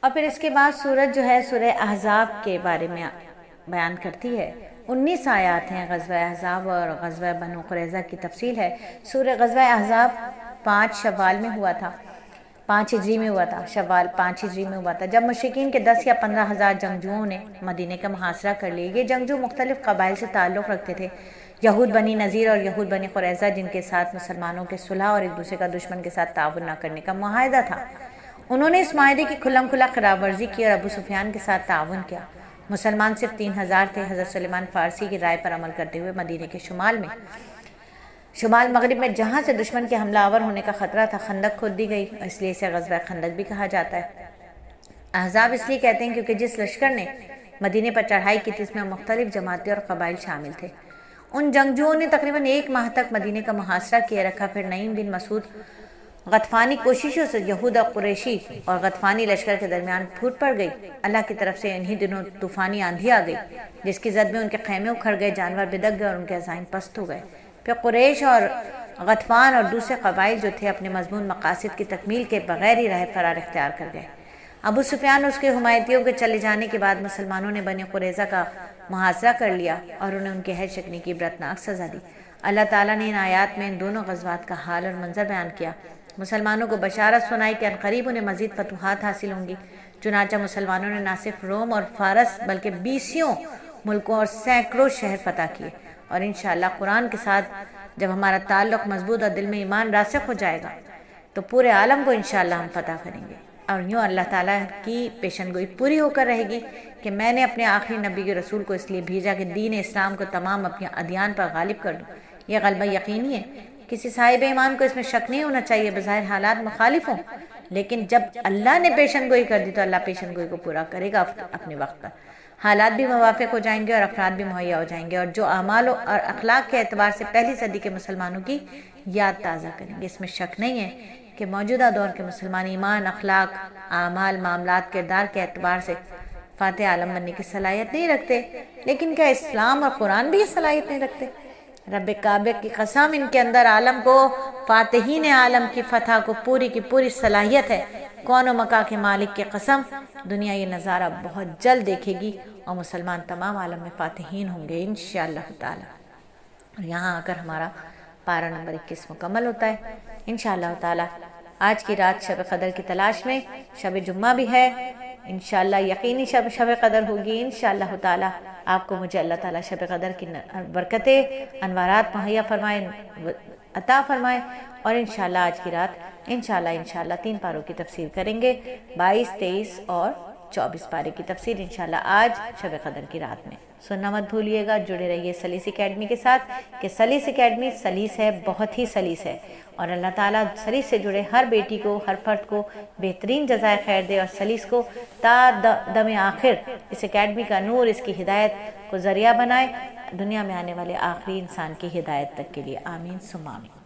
اور پھر اس کے بعد سورت جو ہے سورہ احزاب کے بارے میں بیان کرتی ہے۔ 19 آیات ہیں غزوہ احزاب اور غزوہ بنو قریظہ کی تفصیل ہے۔ سورہ غزوہ احزاب 5 شوال میں ہوا تھا، 5 ہجری میں ہوا تھا، شوال 5 ہجری میں ہوا تھا، جب مشرکین کے 10 یا 15 ہزار جنگجوؤں نے مدینے کا محاصرہ کر لیا۔ یہ جنگجو مختلف قبائل سے تعلق رکھتے تھے، یہود بنی نذیر اور یہود بنی قریظہ، جن کے ساتھ مسلمانوں کے صلح اور ایک دوسرے کا دشمن کے ساتھ تعاون نہ کرنے کا معاہدہ تھا۔ انہوں نے اس معاہدے کی کھلم کھلا خلاف ورزی کی اور ابو سفیان کے ساتھ تعاون کیا۔ مسلمان صرف 3000 تھے۔ حضرت سلیمان فارسی کی رائے پر عمل کرتے ہوئے مدینے کے شمال مغرب میں جہاں سے دشمن کے حملہ آور ہونے کا خطرہ تھا خندق کھود دی گئی، اس لیے اسے غزوہ خندق بھی کہا جاتا ہے۔ احزاب اس لیے کہتے ہیں کیونکہ جس لشکر نے مدینے پر چڑھائی کی تھی اس میں مختلف جماعتیں اور قبائل شامل تھے۔ ان جنگجوؤں نے تقریباً 1 ماہ تک مدینے کا محاصرہ کیے رکھا۔ پھر نعیم بن مسعود غطفانی کوششوں سے یہود قریشی اور غطفانی لشکر کے درمیان پھوٹ پڑ گئی۔ اللہ کی طرف سے انہی دنوں طوفانی آندھی آ گئی جس کی زد میں ان کے خیمے اکھڑ گئے، جانور بدک گئے اور ان کے عزائم پست ہو گئے۔ پھر قریش اور غطفان اور دوسرے قبائل جو تھے اپنے مضمون مقاصد کی تکمیل کے بغیر ہی راہ فرار اختیار کر گئے۔ ابو سفیان اور اس کے حمایتیوں کے چلے جانے کے بعد مسلمانوں نے بنی قریظہ کا محاصرہ کر لیا اور انہیں ان کے حید شکنی کی عبرتناک سزا دی۔ اللہ تعالیٰ نے ان آیات میں ان دونوں غزوات کا حال اور منظر بیان کیا، مسلمانوں کو بشارت سنائی کہ عنقریب انہیں مزید فتوحات حاصل ہوں گی۔ چنانچہ مسلمانوں نے نہ صرف روم اور فارس بلکہ 20 ملکوں اور سینکڑوں شہر فتح کیے، اور انشاءاللہ قرآن کے ساتھ جب ہمارا تعلق مضبوط اور دل میں ایمان راسخ ہو جائے گا تو پورے عالم کو انشاءاللہ ہم فتح کریں گے۔ اور یوں اللہ تعالیٰ کی پیشن گوئی پوری ہو کر رہے گی کہ میں نے اپنے آخری نبی کے رسول کو اس لیے بھیجا کہ دین اسلام کو تمام اپنی ادیان پر غالب کر دوں۔ یہ غلبہ یقینی ہے، کسی صاحب ایمان کو اس میں شک نہیں ہونا چاہیے۔ بظاہر حالات مخالف ہوں، لیکن جب اللہ نے پیشن گوئی کر دی تو اللہ پیشن گوئی کو پورا کرے گا اپنے وقت پر۔ حالات بھی موافق ہو جائیں گے اور افراد بھی مہیا ہو جائیں گے، اور جو اعمال اور اخلاق کے اعتبار سے پہلی صدی کے مسلمانوں کی یاد تازہ کریں گے۔ اس میں شک نہیں ہے کہ موجودہ دور کے مسلمان ایمان، اخلاق، اعمال، معاملات، کردار کے اعتبار سے فاتح عالم بننے کی صلاحیت نہیں رکھتے، لیکن کیا اسلام اور قرآن بھی یہ صلاحیت نہیں رکھتے؟ رب کعبہ کی قسم، ان کے اندر عالم کو، فاتحین عالم کی فتح کو پوری کی پوری صلاحیت ہے۔ کون و مکان کے مالک کی قسم، دنیا یہ نظارہ بہت جلد دیکھے گی اور مسلمان تمام عالم میں فاتحین ہوں گے انشاءاللہ تعالی۔ اور یہاں آ کر ہمارا پارہ نمبر 21 مکمل ہوتا ہے انشاءاللہ تعالی۔ آج کی رات شب قدر کی تلاش میں، شب جمعہ بھی ہے انشاءاللہ، یقینی شب قدر ہوگی انشاءاللہ تعالی۔ آپ کو مجھے اللہ تعالیٰ شب قدر کی برکتیں، انوارات مہیا فرمائے، عطا فرمائے، اور انشاءاللہ آج کی رات انشاءاللہ 3 پاروں کی تفسیر کریں گے، 22، 23 اور 24 پارے کی تفسیر انشاءاللہ آج شب قدر کی رات میں۔ سننا مت بھولیے گا، جڑے رہیے سلیس اکیڈمی کے ساتھ، کہ سلیس اکیڈمی سلیس ہے، بہت ہی سلیس ہے، اور اللہ تعالیٰ سلیس سے جڑے ہر بیٹی کو، ہر فرد کو بہترین جزائے خیر دے، اور سلیس کو تا دم آخر اس اکیڈمی کا نور، اس کی ہدایت کو ذریعہ بنائے، دنیا میں آنے والے آخری انسان کی ہدایت تک کے لیے۔ آمین ثم آمین۔